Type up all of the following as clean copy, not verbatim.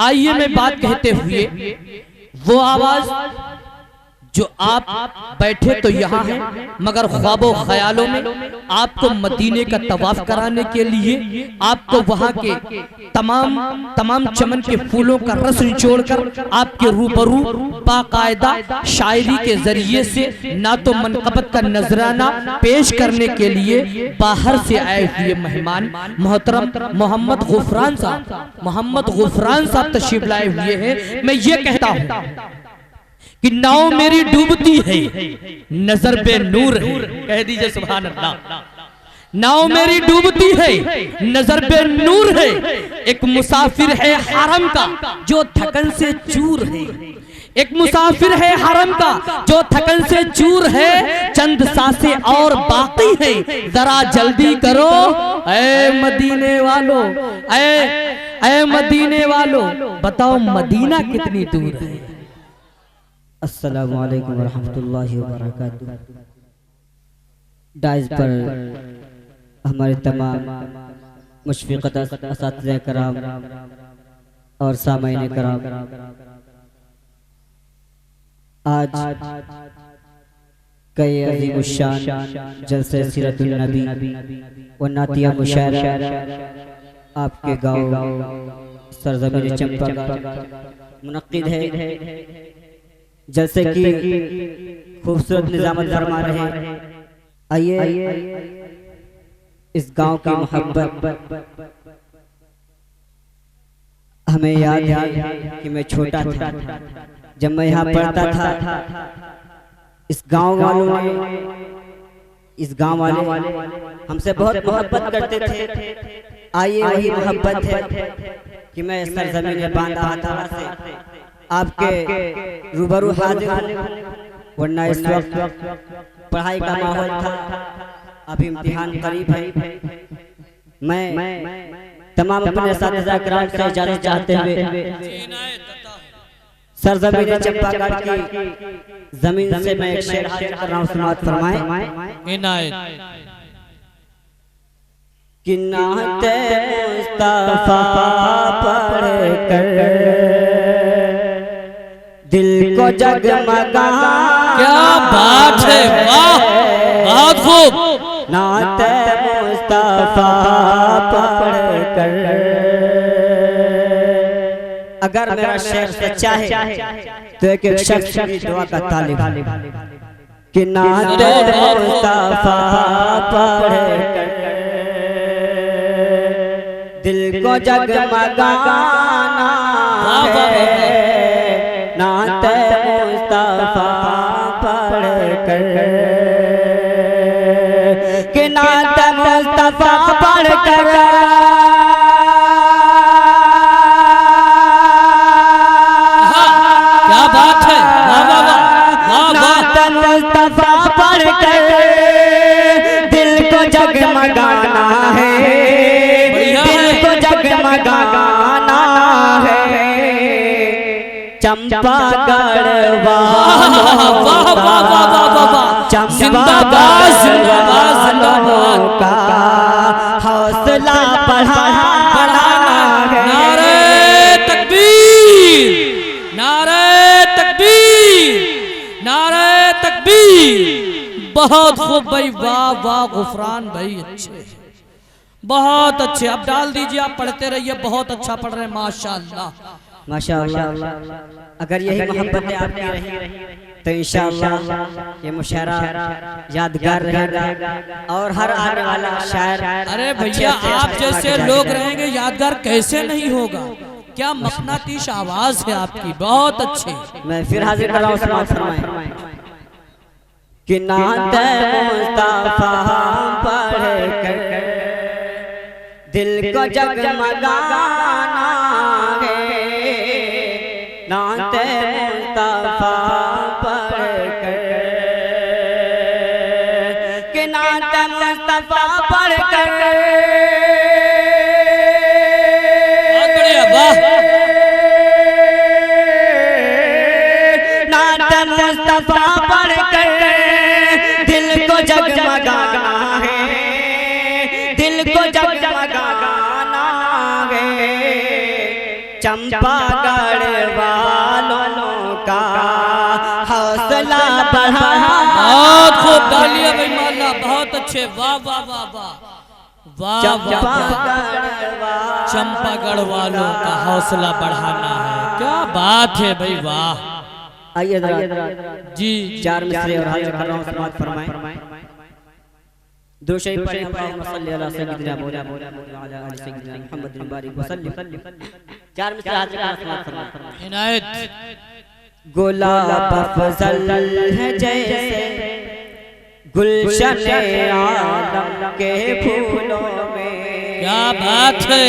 आइए मैं बात कहते हुए वो आवाज जो आप बैठे तो यहाँ है मगर ख्वाबों ख्यालों में आपको मदीने का तवाफ कराने के लिए आपको वहाँ के तमाम चमन के फूलों का रस निचोड़कर आपके रूबरू बाकायदा शायरी के जरिए से ना तो मनक़बत का नजराना पेश करने के लिए बाहर से आए हुए मेहमान मोहतरम मोहम्मद गुफरान साहब तशरीफ लाए हुए हैं। मैं ये कहता हूँ कि नाव मेरी डूबती है नजर पे नूर है, कह दीजिए सुभान अल्लाह। नाव मेरी डूबती है नजर पे नूर है, एक मुसाफिर है हरम का जो थकन से चूर है, एक मुसाफिर है हरम का जो थकन से चूर है, चंद सांसें और बाकी है जरा जल्दी करो ऐ मदीने वालों, ऐ मदीने वालों बताओ मदीना कितनी दूर है। अस्सलामु अलैकुम वरहमतुल्लाहि वबरकातुहू। डाइज पर हमारे तमाम मुशफ़िक़त असातिज़े कराम और सामाईन कराम, आज कई अज़ीमुश्शान जलसे सीरतुन नबी व नातिया मुशायरा आपके गाँव सरज़मीन चंपागढ़ मुनक़्क़िद है। जैसे कि खूबसूरत निज़ामत फरमा रहे, आइए इस गांव की मोहब्बत हमें याद है कि मैं छोटा था जब मैं यहाँ पढ़ता था। इस गांव वाले हमसे बहुत मोहब्बत करते थे। आइए वही मोहब्बत है कि मैं सरज़मीन में बांधा था से आपके रूबरू हाजिर, वरना इस वक्त पढ़ाई का माहौल था, अभी इम्तिहान करीब है। मैं तमाम अपने साथिया कराम से इजाज़त चाहते हुए सरज़मीन चंपागढ़ की जमीन से मैं एक शेर हाजिर कर रहा हूँ, समाअत फरमाएं। कि नाते मुस्तफा पढ़ कर दिल को जगमगा, क्या बात है, वाह बहुत खूब। नाते मुस्तफा पढ़ कर, अगर मेरा शेर सच्चा है तो एक शख्स की दुआ का तालिब कि नाते मुस्तफा पढ़ कर दिल को जगमगाना है, नाते मुस्तफा पढ़ कर कि नाते मुस्तफा पढ़ कर क्या बात है, नाते मुस्तफा पढ़ कर दिल को जगमगाना है, जगमगाना है। चंपागढ़ वालों का हौसला बढ़ाना है। नारे तकबीर, नारे तकबीर, नारे तकबीर। बहुत खूब भाई, वाह वाह गुफरान भाई, अच्छे बहुत अच्छे। अब डाल दीजिए, आप पढ़ते रहिए, बहुत अच्छा पढ़ रहे हैं माशाअल्लाह माशाअल्लाह। अगर यही मोहब्बतें आपकी रही तो इंशाअल्लाह ये मुशायरा यादगार रहेगा और हर आने वाला शायर। अरे भैया आप जैसे लोग रहेंगे यादगार कैसे नहीं होगा, क्या मखनातीश आवाज है आपकी, बहुत अच्छे। मैं फिर हाजिर कर रहा हूँ, समाअत फरमाएं कि नाते मुस्तफा पढ़ कर दिल को जगमगाना है, नाते मुस्तफा पढ़ कर कि नाते मुस्तफा पढ़ कर नाते मुस्तफा पढ़ कर दिल को जगमगाना है, दिल को जगमगाना है। चंपा हौसला बढ़ा। बहुत खूब, तालियां भाई माला, बहुत अच्छे, वाह वाह वाह वाह वाह वाह। चंपागढ़ वालों का हौसला बढ़ाना है, क्या बात है भाई, वाह। आइए जी, 4 मिसरे और हाजिर कर रहा हूं, समाअत फरमाएं। दो शरीफ पढ़ें, अल्लाहुम्मा सल्ली अला सय्यिदिना अला आलि सय्यिदिना मुहम्मद बारिक वसल्लम। 4 मिसरे हाजिर कर समाअत फरमाएं। इनायत। गुलाब अफजल है जैसे गुलशन आलम के फूलों में। क्या बात है।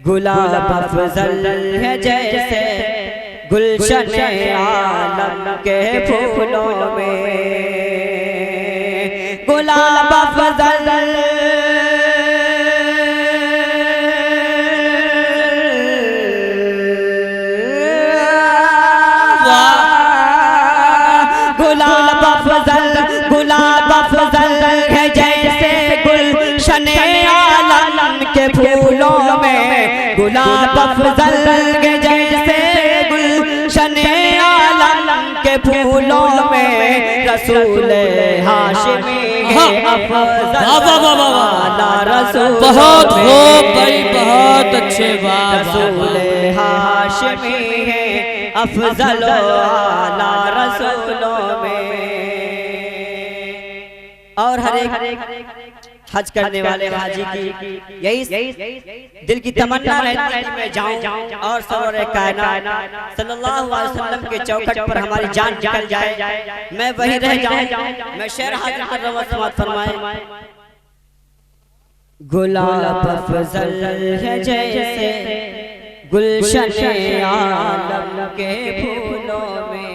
गुलाब अफजल है जैसे गुलशन आलम के फूलों में। गुलाब अफजल गुलाब अफजल है जैसे गुलशन आलम के फूलों में। गुलाब अफजल है जैसे गुलशन आलम के फूलों में। रसूल हाशिमी है अफजल वाला रसूल। बहुत खूब भाई, बहुत अच्छे, वाह। रसूल हाशिमी है अफजल वाला रसूलों में। और हर एक हज करने वाले हाजी की यही दिल की तमन्ना रहती है कि मैं जाऊं और सरवर कायनात सल्लल्लाहु अलैहि वसल्लम के चौखट पर हमारी जान निकल जाए, मैं वहीं रह जाऊं। मैं शेर हाजिर कर रहा हूं, समाअत फरमाएं। गुलाब अफजल है जैसे गुलशन आलम के फूलों में।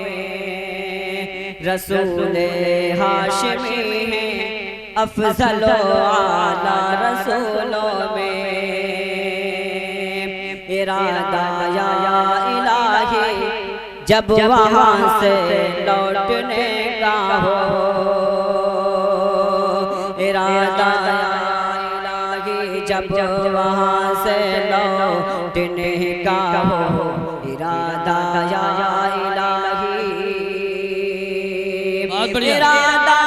रसूल हाशिमी है अफजल आला रसूलों में। इरादा या इलाही जब वहाँ से लौटने का हो। इरादा इलाही जब वहाँ से लौटने का हो। इरादा या इलाही, इरादा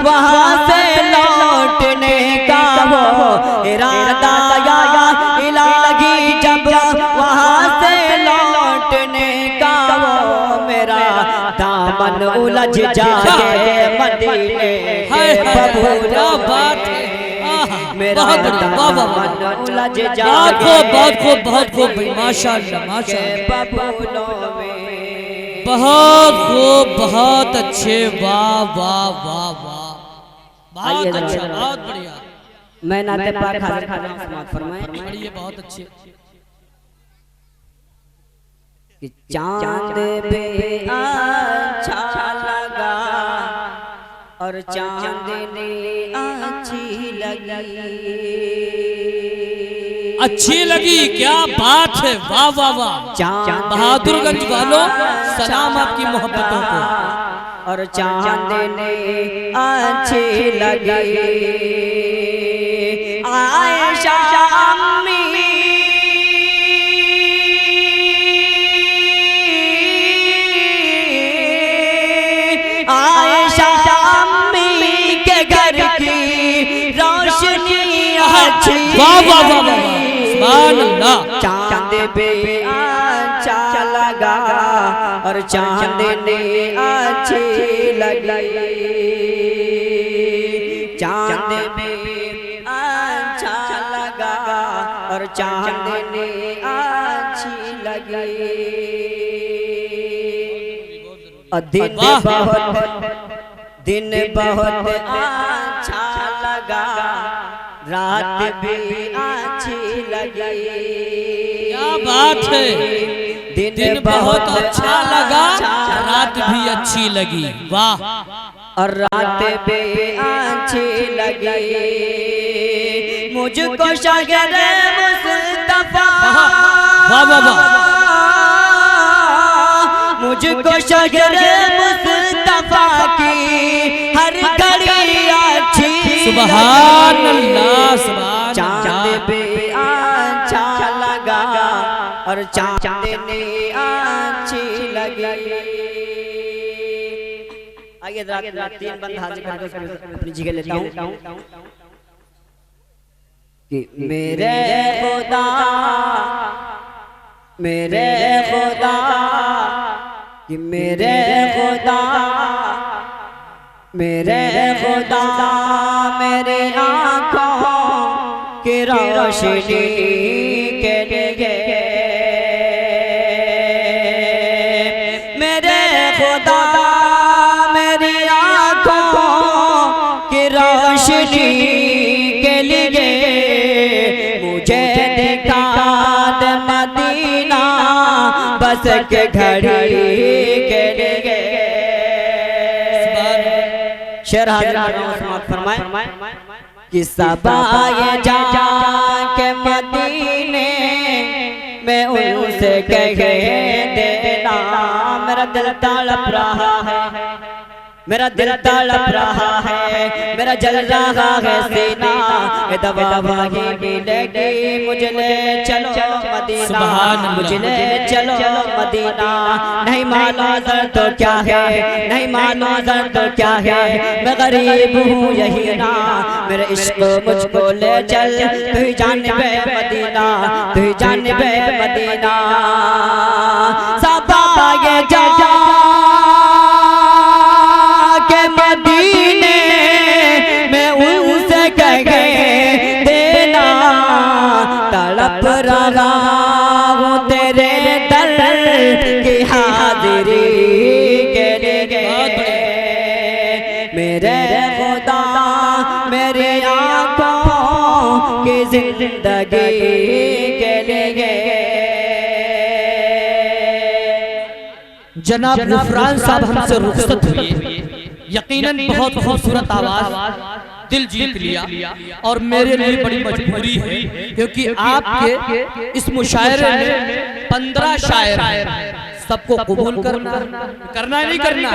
वहाँ से लौटने का हो। इरादा या इलाही जब वहाँ से लौटने का हो। मेरा दामन उलझ जाए मदीने के बबूलों में। मेरा दामन उलझ जाए बहुत खूब, बहुत खूब भाई, माशाअल्लाह माशाअल्लाह, बबूलों में। बहुत खूब, बहुत अच्छे, वाह वाह वाह वाह, बहुत अच्छा, बहुत बढ़िया। मैं नाते पाक हाजिर कर रहा हूं, समाअत फरमाएं। बढ़िया, बहुत अच्छे। कि चांद पे अच्छा लगा और चांदनी अच्छी लगी। अच्छी लगी, क्या बात है, वाह वाह वाह। बहादुरगंज वालों, सलाम आपकी मोहब्बतों को। और चांदनी अच्छी लगी। आयशा अम्मी आयशा अम्मी के घर की रोशनी अच्छी। वाह वाह वाह वाह, सुभान अल्लाह। चांद पे अच्छा लगा और चांदनी अच्छी लगी। चांद पे अच्छा लगा और चांदनी अच्छी लगी। और दिन बहुत अच्छा लगा, रात भी अच्छी लगी। क्या बात है, दिन बहुत अच्छा लगा, रात भी अच्छी लगी, वाह। और रात भी अच्छी लगी। मुझको शागिर मुस्तफा, वाह वाह वाह, मुझको शगरे मुस्तफा की हर घड़ी अच्छी सुभान अल्लाह सुभान चांद पे अच्छा लगा और चांदनी अच्छी लगी। आइए जरा तीन बंद हाजिर करके अपनी जगह लेता हूँ कि मेरे खुदा कि मेरे खुदा मेरे आँखों की रोशनी के लिए मेरे खुदा मेरी आँखों की रोशनी के लिए मुझे दिखा दे मदीना बस के घड़ी के लिए। शेर हाजिर फरमाए कि सबाए जा के मदीने में उनसे कहे देना मेरा दिल तड़प रहा है मेरा दिल तड़प रहा है मेरा जल रहा है सीना ये दवा वही मिलेगी मुझे ले चलो मदीना मुझे ले चलो मदीना। नहीं मानो दर्द तो क्या है नहीं मानो दर्द तो क्या है मैं गरीब हूँ यही ना मेरे इश्क मुझको ले चल तू ही जानिबे मदीना तू ही जानिबे मदीना। सबाए जा मदीने में उनसे कहे देना तड़प रहा हूँ तेरे दर की हाजिरी के लिए मेरे खुदा मेरी आँखों की जिंदगी के लिए। जनाब गुफरान साहब हमसे रुखसत हुए, यकीनन बहुत खूबसूरत आवाज दिल जीत लिया और मेरे लिए बड़ी मजबूरी है क्योंकि आपके इस मुशायरे में 15 शायर सबको कबूल करना है नहीं करना।